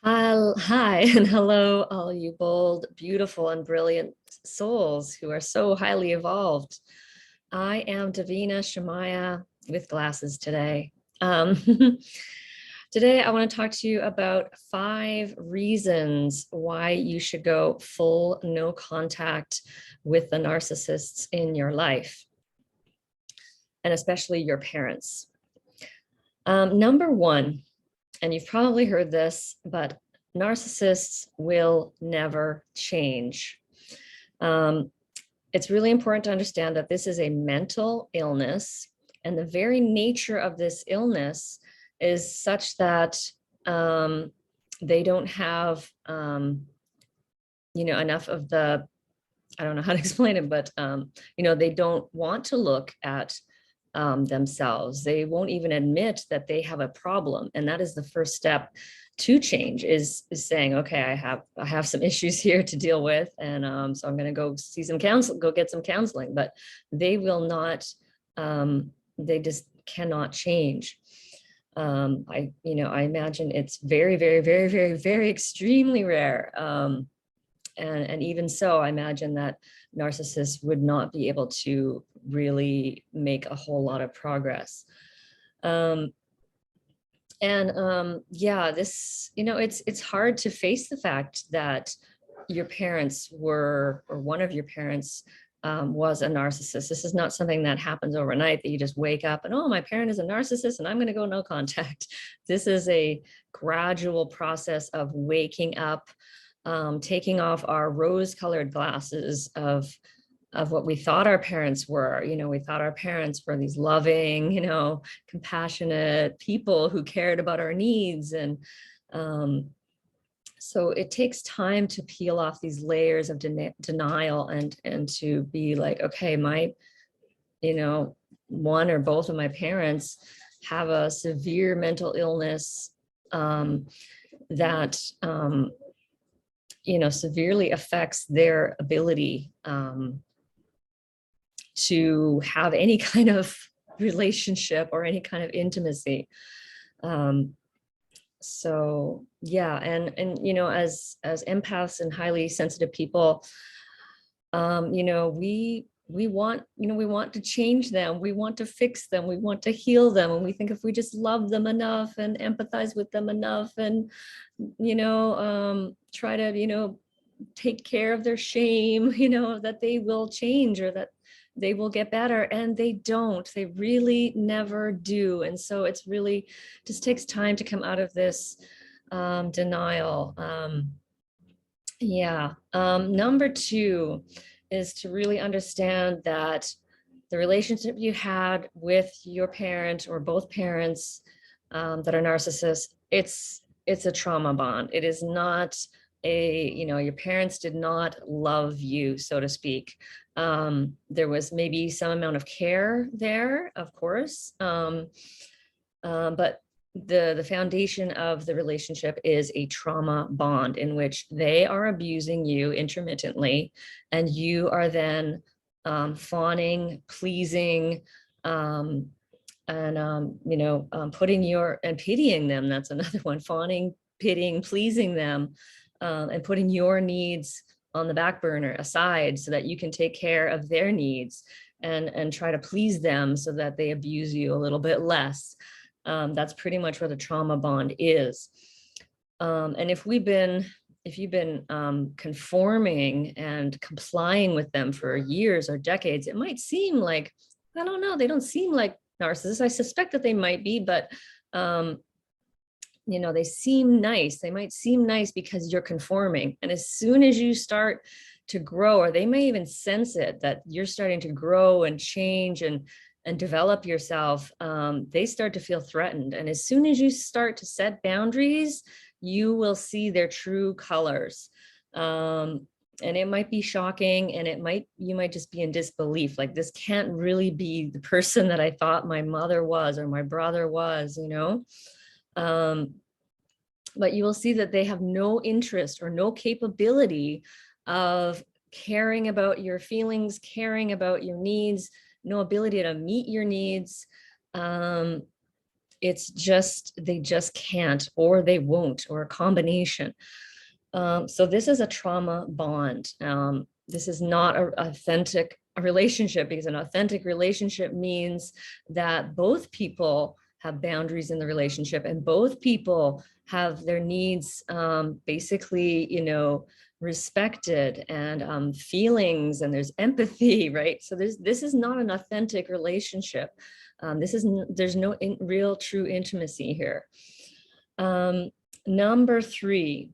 Hi, and hello, all you bold, beautiful, and brilliant souls who are so highly evolved. I am Davina Shemaya with glasses today. Um, Today, I want to talk to you about 5 reasons why you should go full no contact with the narcissists in your life, and especially your parents. Number one, and you've probably heard this, but narcissists will never change. Um, it's really important to understand that this is a mental illness, and the very nature of this illness is such that they don't have, enough of the, I don't know how to explain it, but, they don't want to look at themselves. They won't even admit that they have a problem. And that is the first step to change is saying, okay, I have some issues here to deal with. And so I'm going to go see some counsel, go get some counseling, but they will not, they just cannot change. I imagine it's very, very, very, very, very extremely rare. And even so, I imagine that narcissists would not be able to really make a whole lot of progress. Yeah, this, it's hard to face the fact that your parents were, or one of your parents was a narcissist. This is not something that happens overnight, that you just wake up and, oh, my parent is a narcissist and I'm going to go no contact. This is a gradual process of waking up, taking off our rose-colored glasses of what we thought our parents were. We thought our parents were these loving, compassionate people who cared about our needs. And so it takes time to peel off these layers of denial and to be like, okay, one or both of my parents have a severe mental illness that severely affects their ability to have any kind of relationship or any kind of intimacy. So yeah, and as empaths and highly sensitive people, we want to change them, we want to fix them, we want to heal them, and we think if we just love them enough and empathize with them enough and try to take care of their shame, that they will change or that they will get better. And they don't. They really never do. And so it's really just takes time to come out of this denial. Number 2 is to really understand that the relationship you had with your parent or both parents that are narcissists, it's a trauma bond. It is not your parents did not love you, so to speak. There was maybe some amount of care there, of course, but the foundation of the relationship is a trauma bond in which they are abusing you intermittently, and you are then fawning, pleasing, putting your and pitying them. That's another one: fawning, pitying, pleasing them, and putting your needs on the back burner aside so that you can take care of their needs and try to please them so that they abuse you a little bit less. That's pretty much what a trauma bond is. And if you've been conforming and complying with them for years or decades, it might seem like, I don't know, they don't seem like narcissists. I suspect that they might be, but they seem nice. They might seem nice because you're conforming. And as soon as you start to grow, or they may even sense it, that you're starting to grow and change and develop yourself, they start to feel threatened. And as soon as you start to set boundaries, you will see their true colors. And it might be shocking, and you might just be in disbelief. Like, this can't really be the person that I thought my mother was or my brother was, but you will see that they have no interest or no capability of caring about your feelings, caring about your needs, no ability to meet your needs. It's just, they just can't, or they won't, or a combination. So this is a trauma bond. This is not an authentic relationship, because an authentic relationship means that both people have boundaries in the relationship, and both people have their needs basically, respected, and feelings, and there's empathy, right? So this is not an authentic relationship. There's no real true intimacy here. Number 3,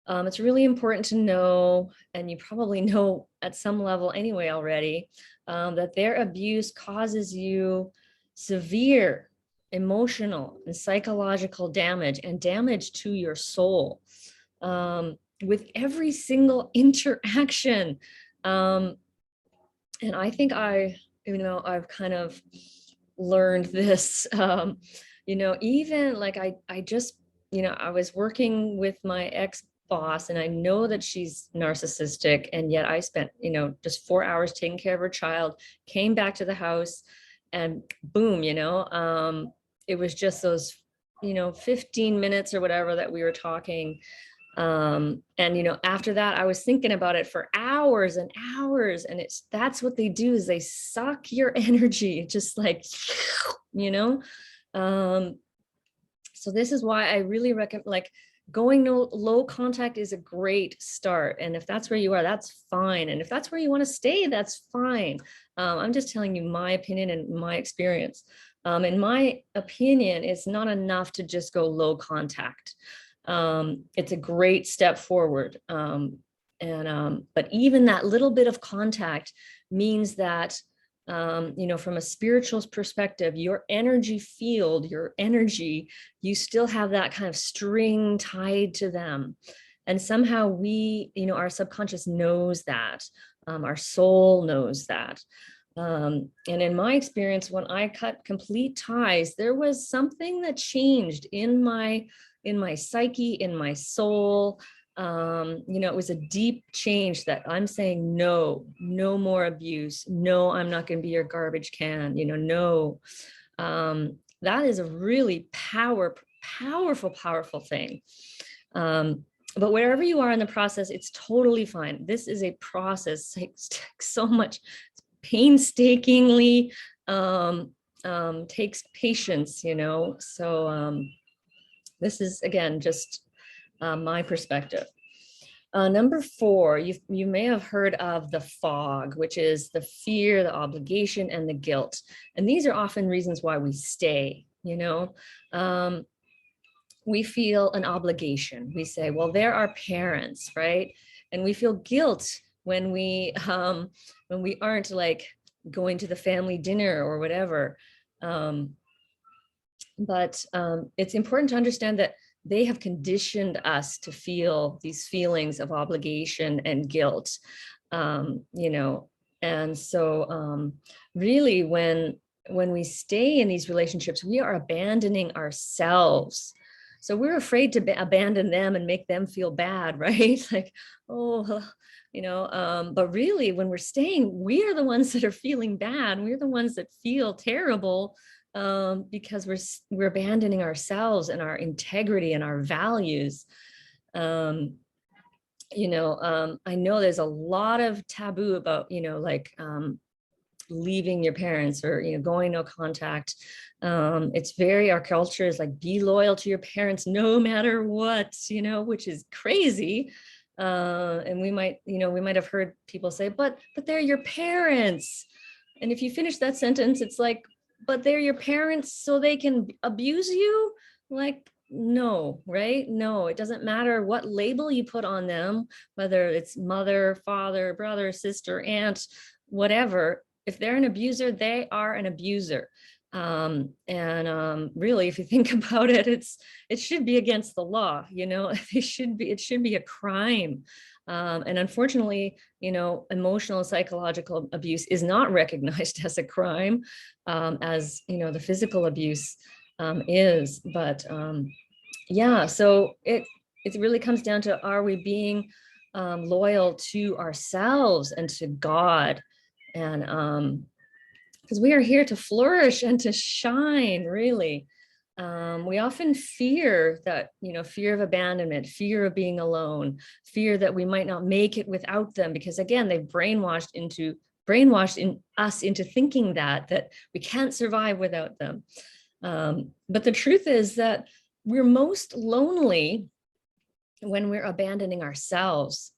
it's really important to know, and you probably know at some level anyway already, that their abuse causes you severe emotional and psychological damage, and damage to your soul, with every single interaction. And I think I've kind of learned this, even like I just, I was working with my ex-boss, and I know that she's narcissistic, and yet I spent, just 4 hours taking care of her child, came back to the house, and boom, it was just those, 15 minutes or whatever that we were talking. And after that, I was thinking about it for hours and hours, and that's what they do, is they suck your energy, just like, so this is why I really recommend, like, going low contact is a great start. And if that's where you are, that's fine. And if that's where you want to stay, that's fine. I'm just telling you my opinion and my experience. In my opinion, it's not enough to just go low contact. It's a great step forward. But even that little bit of contact means that, from a spiritual perspective, your energy field, you still have that kind of string tied to them. And somehow our subconscious knows that, our soul knows that. And in my experience, when I cut complete ties, there was something that changed in my psyche, in my soul. It was a deep change that I'm saying, no more abuse. No, I'm not going to be your garbage can, no. That is a really powerful thing. But wherever you are in the process, it's totally fine. This is a process. It takes so much, painstakingly, takes patience, so this is, again, just my perspective. Number 4, you may have heard of the fog, which is the fear, the obligation, and the guilt. And these are often reasons why we stay, we feel an obligation. We say, well, they're our parents, right? And we feel guilt when we aren't, like, going to the family dinner or whatever. But it's important to understand that they have conditioned us to feel these feelings of obligation and guilt, and so really when we stay in these relationships, we are abandoning ourselves. So we're afraid to abandon them and make them feel bad, right? Like, but really when we're staying, we are the ones that are feeling bad. We're the ones that feel terrible, because we're abandoning ourselves and our integrity and our values. I know there's a lot of taboo about, leaving your parents, or, going no contact. It's our culture is like, be loyal to your parents no matter what, which is crazy. And we might have heard people say, but they're your parents. And if you finish that sentence, it's like, but they're your parents so they can abuse you? Like, no, right? No, it doesn't matter what label you put on them, whether it's mother, father, brother, sister, aunt, whatever. If they're an abuser, they are an abuser. Really, if you think about it, it should be against the law, it should be a crime. And unfortunately, emotional and psychological abuse is not recognized as a crime, as, the physical abuse is. But yeah, so it really comes down to, are we being loyal to ourselves and to God? And because we are here to flourish and to shine, really. We often fear that, fear of abandonment, fear of being alone, fear that we might not make it without them, because again, they've brainwashed in us into thinking that we can't survive without them. But the truth is that we're most lonely when we're abandoning ourselves.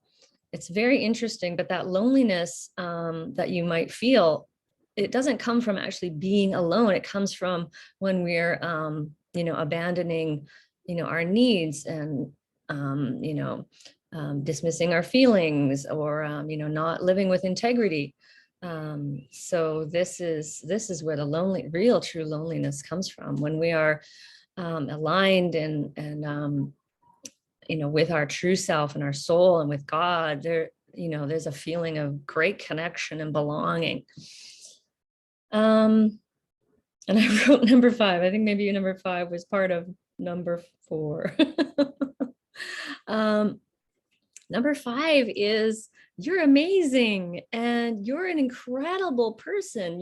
It's very interesting, but that loneliness that you might feel, it doesn't come from actually being alone. It comes from when we're, abandoning, our needs and, dismissing our feelings, or, not living with integrity. So this is where the real true loneliness comes from, when we are aligned and with our true self and our soul and with God. There's a feeling of great connection and belonging. And I wrote number 5. I think maybe number 5 was part of number 4. Number 5 is, you're amazing and you're an incredible person.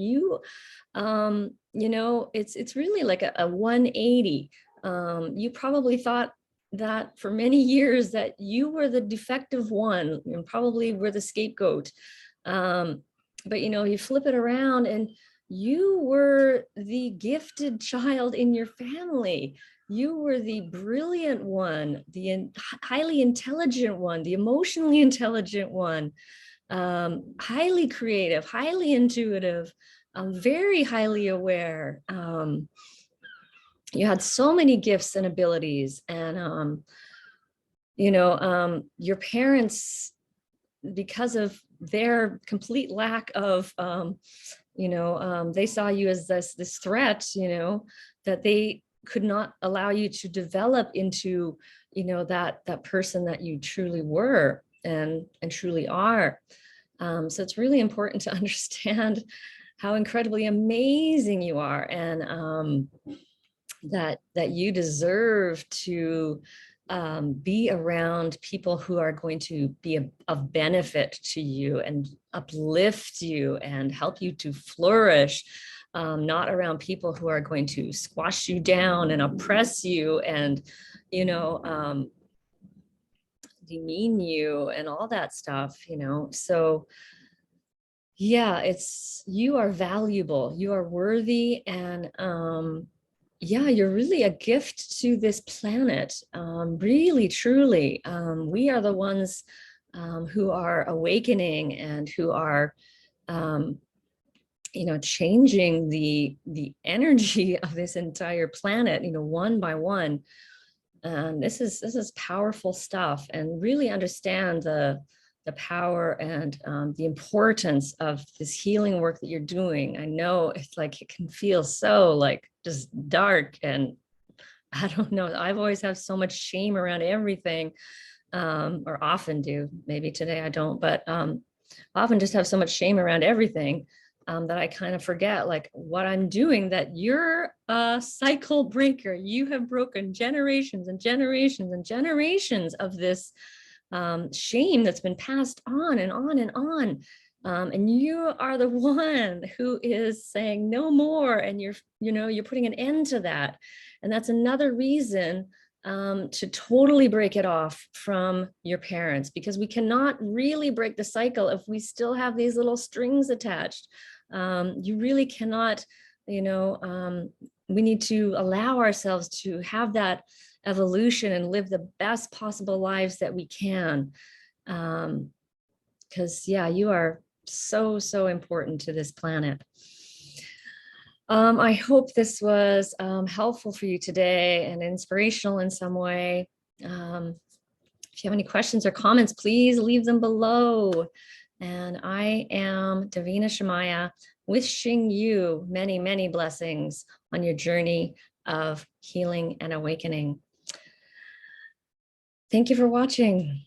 It's really like a 180. You probably thought that for many years that you were the defective one and probably were the scapegoat. But you flip it around and you were the gifted child in your family. You were the brilliant one, the highly intelligent one, the emotionally intelligent one, highly creative, highly intuitive, very highly aware. You had so many gifts and abilities, and your parents, because of their complete lack of they saw you as this threat, that they could not allow you to develop into that person that you truly were and truly are. So it's really important to understand how incredibly amazing you are, and that you deserve to be around people who are going to be of benefit to you and uplift you and help you to flourish, not around people who are going to squash you down and oppress you and, demean you and all that stuff, So yeah, you are valuable, you are worthy, and yeah, you're really a gift to this planet. Really, truly. We are the ones who are awakening and who are, changing the energy of this entire planet, one by one. And this is powerful stuff, and really understand the power and the importance of this healing work that you're doing. I know it's like, it can feel so like just dark, and I don't know, I've always have so much shame around everything, or often do. Maybe today I don't, but often just have so much shame around everything, that I kind of forget like what I'm doing, that you're a cycle breaker. You have broken generations and generations and generations of this shame that's been passed on and on and on. And you are the one who is saying no more, and you're putting an end to that. And that's another reason to totally break it off from your parents, because we cannot really break the cycle if we still have these little strings attached. You really cannot, we need to allow ourselves to have that evolution and live the best possible lives that we can. Because yeah, you are so, so important to this planet. I hope this was helpful for you today and inspirational in some way. If you have any questions or comments, please leave them below. And I am Davina Shemaya, wishing you many, many blessings on your journey of healing and awakening. Thank you for watching.